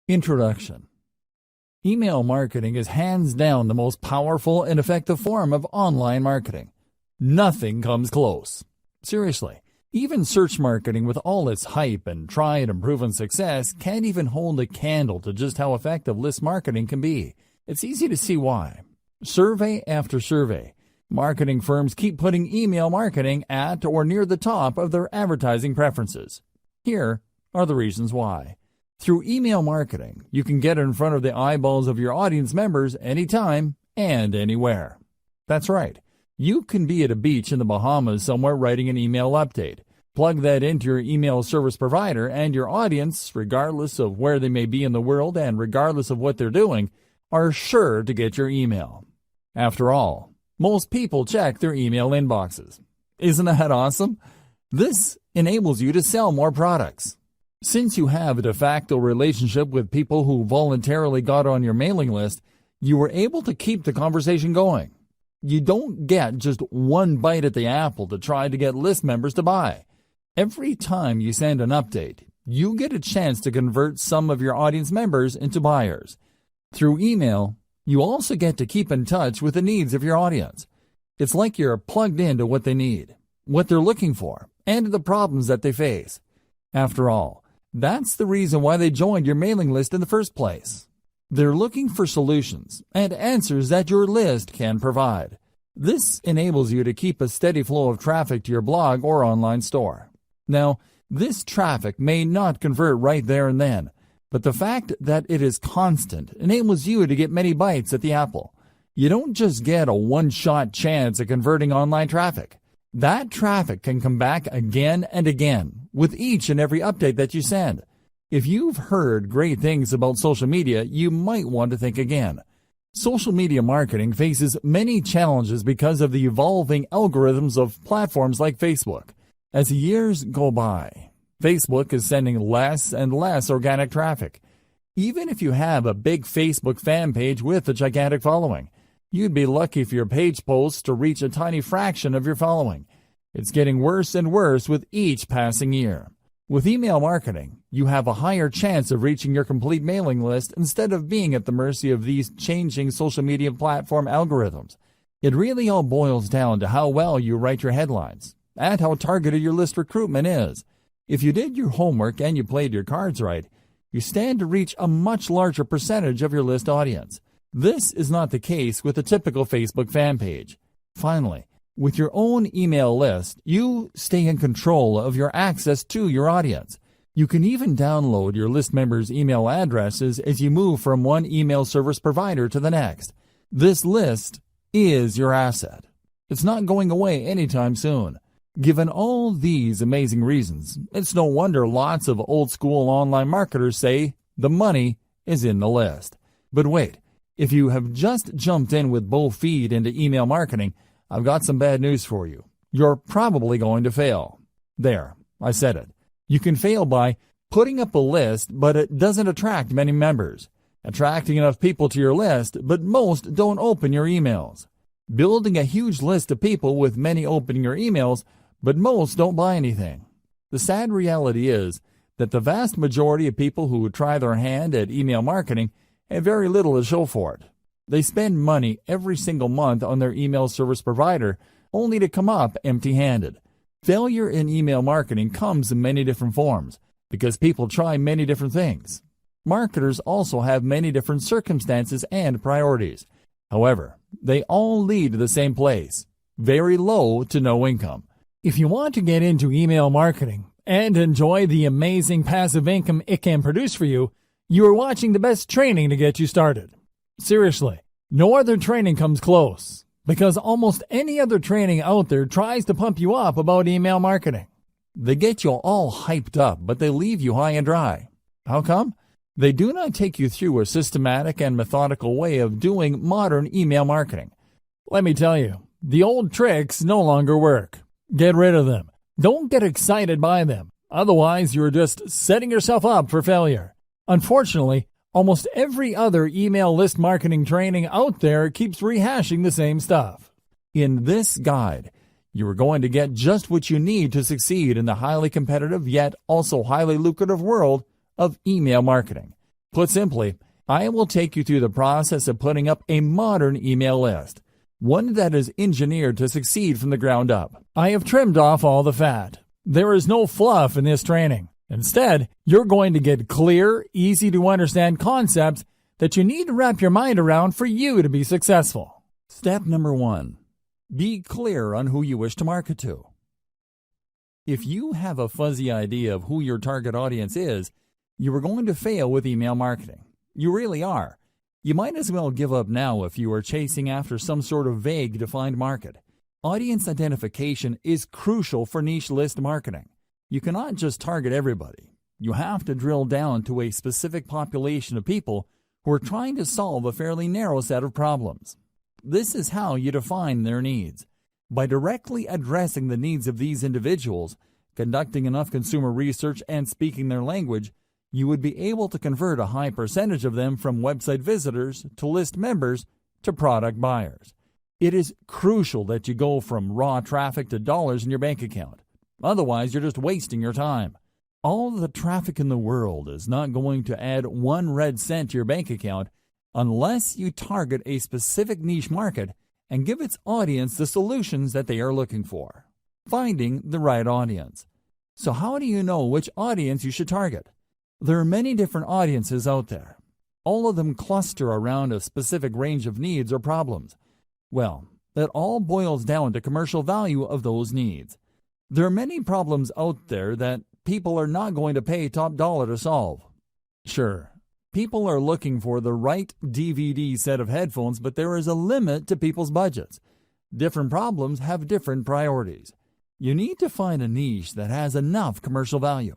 Introduction. Email marketing is hands down the most powerful and effective form of online marketing. Nothing comes close. Seriously, even search marketing with all its hype and tried and proven success can't even hold a candle to just how effective list marketing can be. It's easy to see why. Survey after survey, marketing firms keep putting email marketing at or near the top of their advertising preferences. Here are the reasons why. Through email marketing, you can get in front of the eyeballs of your audience members anytime and anywhere. That's right. You can be at a beach in the Bahamas somewhere writing an email update. Plug that into your email service provider, and your audience, regardless of where they may be in the world and regardless of what they're doing, are sure to get your email. After all, most people check their email inboxes. Isn't that awesome? This enables you to sell more products. Since you have a de facto relationship with people who voluntarily got on your mailing list, you were able to keep the conversation going. You don't get just one bite at the apple to try to get list members to buy. Every time you send an update, you get a chance to convert some of your audience members into buyers. Through email, you also get to keep in touch with the needs of your audience. It's like you're plugged into what they need, what they're looking for, and the problems that they face. After all, that's the reason why they joined your mailing list in the first place. They're looking for solutions and answers that your list can provide. This enables you to keep a steady flow of traffic to your blog or online store. Now, this traffic may not convert right there and then, but the fact that it is constant enables you to get many bites at the apple. You don't just get a one-shot chance at converting online traffic. That traffic can come back again and again with each and every update that you send. If you've heard great things about social media, you might want to think again. Social media marketing faces many challenges because of the evolving algorithms of platforms like Facebook. As years go by, Facebook is sending less and less organic traffic. Even if you have a big Facebook fan page with a gigantic following, you'd be lucky for your page posts to reach a tiny fraction of your following. It's getting worse and worse with each passing year. With email marketing, you have a higher chance of reaching your complete mailing list instead of being at the mercy of these changing social media platform algorithms. It really all boils down to how well you write your headlines and how targeted your list recruitment is. If you did your homework and you played your cards right, you stand to reach a much larger percentage of your list audience. This is not the case with a typical Facebook fan page. Finally, with your own email list, you stay in control of your access to your audience. You can even download your list members' email addresses as you move from one email service provider to the next. This list is your asset. It's not going away anytime soon. Given all these amazing reasons, it's no wonder lots of old-school online marketers say the money is in the list. But wait. If you have just jumped in with both feet into email marketing, I've got some bad news for you. You're probably going to fail. There, I said it. You can fail by putting up a list, but it doesn't attract many members. Attracting enough people to your list, but most don't open your emails. Building a huge list of people with many opening your emails, but most don't buy anything. The sad reality is that the vast majority of people who try their hand at email marketing have very little to show for it. They spend money every single month on their email service provider only to come up empty-handed. Failure in email marketing comes in many different forms because people try many different things. Marketers also have many different circumstances and priorities. However, they all lead to the same place: very low to no income. If you want to get into email marketing and enjoy the amazing passive income it can produce for you, you are watching the best training to get you started. Seriously, no other training comes close, because almost any other training out there tries to pump you up about email marketing. They get you all hyped up, but they leave you high and dry. How come? They do not take you through a systematic and methodical way of doing modern email marketing. Let me tell you, the old tricks no longer work. Get rid of them. Don't get excited by them. Otherwise, you're just setting yourself up for failure. Unfortunately, almost every other email list marketing training out there keeps rehashing the same stuff. In this guide, you are going to get just what you need to succeed in the highly competitive yet also highly lucrative world of email marketing. Put simply, I will take you through the process of putting up a modern email list, one that is engineered to succeed from the ground up. I have trimmed off all the fat. There is no fluff in this training. Instead, you're going to get clear, easy to understand concepts that you need to wrap your mind around for you to be successful. Step number 1. Be clear on who you wish to market to. If you have a fuzzy idea of who your target audience is, you are going to fail with email marketing. You really are. You might as well give up now if you are chasing after some sort of vague defined market. Audience identification is crucial for niche list marketing. You cannot just target everybody. You have to drill down to a specific population of people who are trying to solve a fairly narrow set of problems. This is how you define their needs. By directly addressing the needs of these individuals, conducting enough consumer research, and speaking their language, you would be able to convert a high percentage of them from website visitors to list members to product buyers. It is crucial that you go from raw traffic to dollars in your bank account. Otherwise, you're just wasting your time. All the traffic in the world is not going to add 1 red cent to your bank account unless you target a specific niche market and give its audience the solutions that they are looking for. Finding the right audience. So how do you know which audience you should target? There are many different audiences out there. All of them cluster around a specific range of needs or problems. Well, it all boils down to commercial value of those needs. There are many problems out there that people are not going to pay top dollar to solve. Sure, people are looking for the right DVD set of headphones, but there is a limit to people's budgets. Different problems have different priorities. You need to find a niche that has enough commercial value.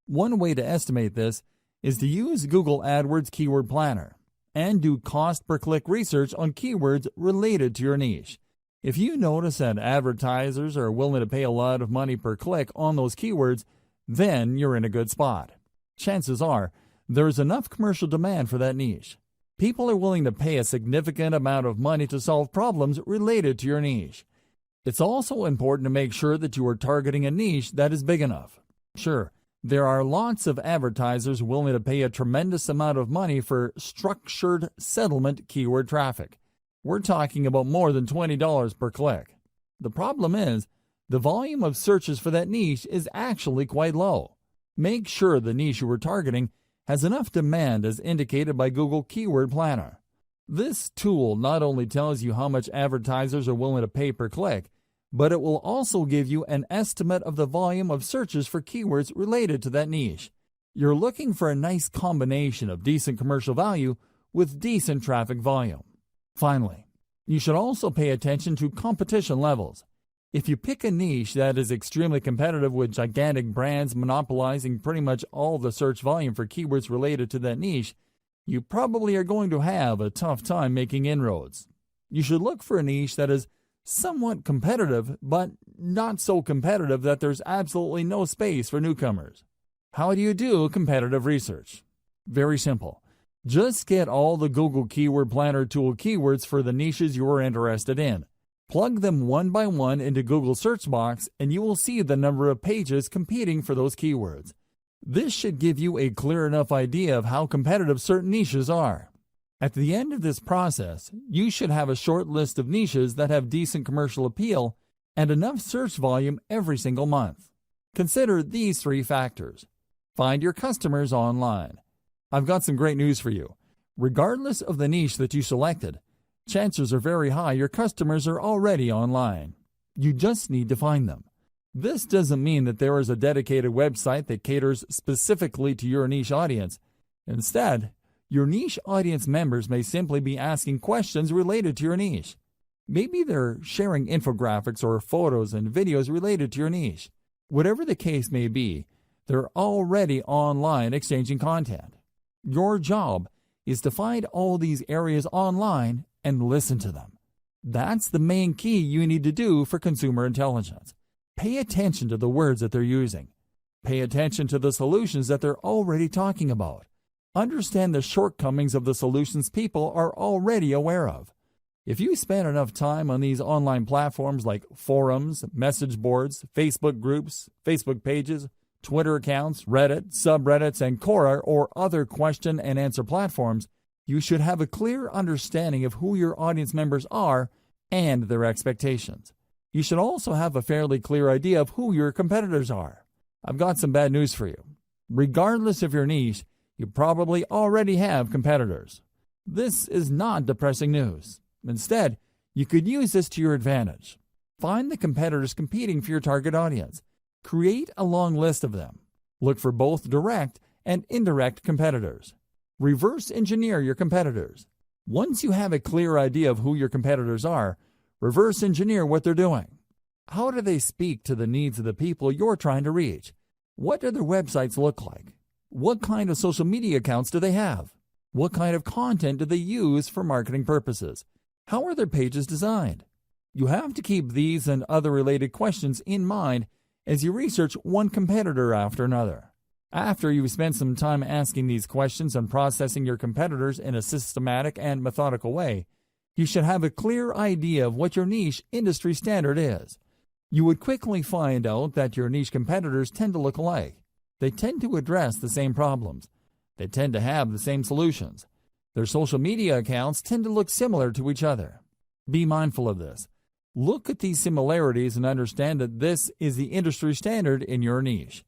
One way to estimate this is to use Google AdWords Keyword Planner and do cost per click research on keywords related to your niche. If you notice that advertisers are willing to pay a lot of money per click on those keywords, then you're in a good spot. Chances are there is enough commercial demand for that niche. People are willing to pay a significant amount of money to solve problems related to your niche. It's also important to make sure that you are targeting a niche that is big enough. Sure, there are lots of advertisers willing to pay a tremendous amount of money for structured settlement keyword traffic. We're talking about more than $20 per click. The problem is, the volume of searches for that niche is actually quite low. Make sure the niche you are targeting has enough demand as indicated by Google Keyword Planner. This tool not only tells you how much advertisers are willing to pay per click, but it will also give you an estimate of the volume of searches for keywords related to that niche. You're looking for a nice combination of decent commercial value with decent traffic volume. Finally, you should also pay attention to competition levels. If you pick a niche that is extremely competitive with gigantic brands monopolizing pretty much all the search volume for keywords related to that niche, you probably are going to have a tough time making inroads. You should look for a niche that is somewhat competitive, but not so competitive that there's absolutely no space for newcomers. How do you do competitive research? Very simple. Just get all the Google Keyword Planner tool keywords for the niches you are interested in. Plug them one by one into Google search box and you will see the number of pages competing for those keywords. This should give you a clear enough idea of how competitive certain niches are. At the end of this process, you should have a short list of niches that have decent commercial appeal and enough search volume every single month. Consider these 3 factors. Find your customers online. I've got some great news for you. Regardless of the niche that you selected, chances are very high your customers are already online. You just need to find them. This doesn't mean that there is a dedicated website that caters specifically to your niche audience. Instead, your niche audience members may simply be asking questions related to your niche. Maybe they're sharing infographics or photos and videos related to your niche. Whatever the case may be, they're already online exchanging content. Your job is to find all these areas online and listen to them. That's the main key you need to do for consumer intelligence. Pay attention to the words that they're using. Pay attention to the solutions that they're already talking about. Understand the shortcomings of the solutions people are already aware of. If you spend enough time on these online platforms like forums, message boards, Facebook groups, Facebook pages, Twitter accounts, Reddit, subreddits, and Quora or other question and answer platforms, you should have a clear understanding of who your audience members are and their expectations. You should also have a fairly clear idea of who your competitors are. I've got some bad news for you. Regardless of your niche, you probably already have competitors. This is not depressing news. Instead, you could use this to your advantage. Find the competitors competing for your target audience. Create a long list of them. Look for both direct and indirect competitors. Reverse engineer your competitors. Once you have a clear idea of who your competitors are, reverse engineer what they're doing. How do they speak to the needs of the people you're trying to reach? What do their websites look like? What kind of social media accounts do they have? What kind of content do they use for marketing purposes? How are their pages designed? You have to keep these and other related questions in mind as you research one competitor after another. After you've spent some time asking these questions and processing your competitors in a systematic and methodical way, you should have a clear idea of what your niche industry standard is. You would quickly find out that your niche competitors tend to look alike. They tend to address the same problems. They tend to have the same solutions. Their social media accounts tend to look similar to each other. Be mindful of this. Look at these similarities and understand that this is the industry standard in your niche.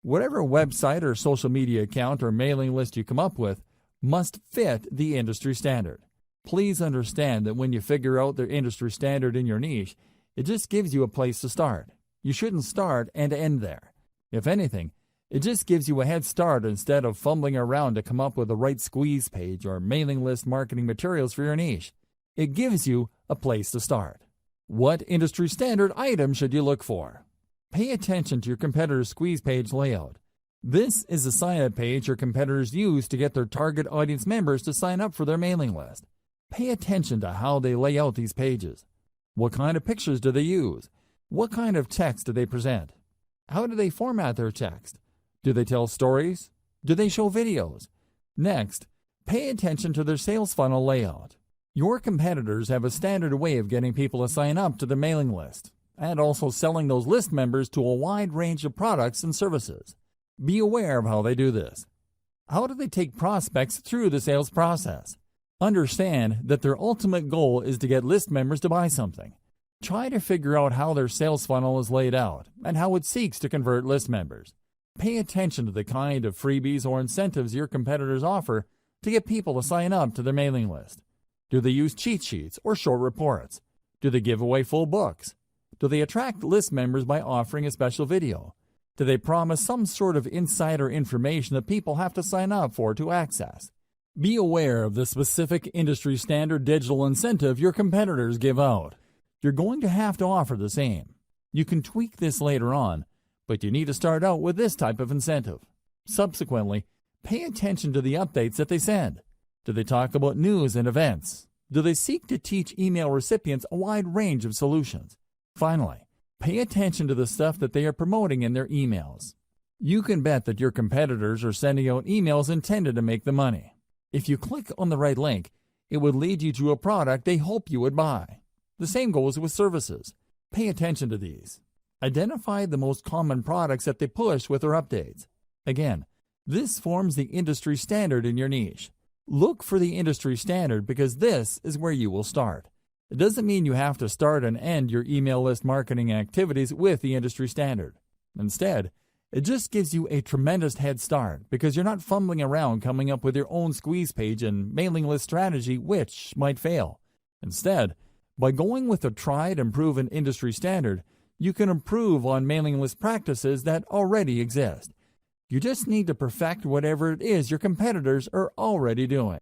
Whatever website or social media account or mailing list you come up with must fit the industry standard. Please understand that when you figure out the industry standard in your niche, it just gives you a place to start. You shouldn't start and end there. If anything, it just gives you a head start instead of fumbling around to come up with the right squeeze page or mailing list marketing materials for your niche. It gives you a place to start. What industry standard item should you look for? Pay attention to your competitor's squeeze page layout. This is the sign-up page your competitors use to get their target audience members to sign up for their mailing list. Pay attention to how they lay out these pages. What kind of pictures do they use? What kind of text do they present? How do they format their text? Do they tell stories? Do they show videos? Next, pay attention to their sales funnel layout. Your competitors have a standard way of getting people to sign up to their mailing list, and also selling those list members to a wide range of products and services. Be aware of how they do this. How do they take prospects through the sales process? Understand that their ultimate goal is to get list members to buy something. Try to figure out how their sales funnel is laid out and how it seeks to convert list members. Pay attention to the kind of freebies or incentives your competitors offer to get people to sign up to their mailing list. Do they use cheat sheets or short reports? Do they give away full books? Do they attract list members by offering a special video? Do they promise some sort of insider information that people have to sign up for to access? Be aware of the specific industry standard digital incentive your competitors give out. You're going to have to offer the same. You can tweak this later on, but you need to start out with this type of incentive. Subsequently, pay attention to the updates that they send. Do they talk about news and events? Do they seek to teach email recipients a wide range of solutions? Finally, pay attention to the stuff that they are promoting in their emails. You can bet that your competitors are sending out emails intended to make them money. If you click on the right link, it would lead you to a product they hope you would buy. The same goes with services. Pay attention to these. Identify the most common products that they push with their updates. Again, this forms the industry standard in your niche. Look for the industry standard because this is where you will start. It doesn't mean you have to start and end your email list marketing activities with the industry standard. Instead, it just gives you a tremendous head start because you're not fumbling around coming up with your own squeeze page and mailing list strategy which might fail. Instead, by going with a tried and proven industry standard, you can improve on mailing list practices that already exist. You just need to perfect whatever it is your competitors are already doing.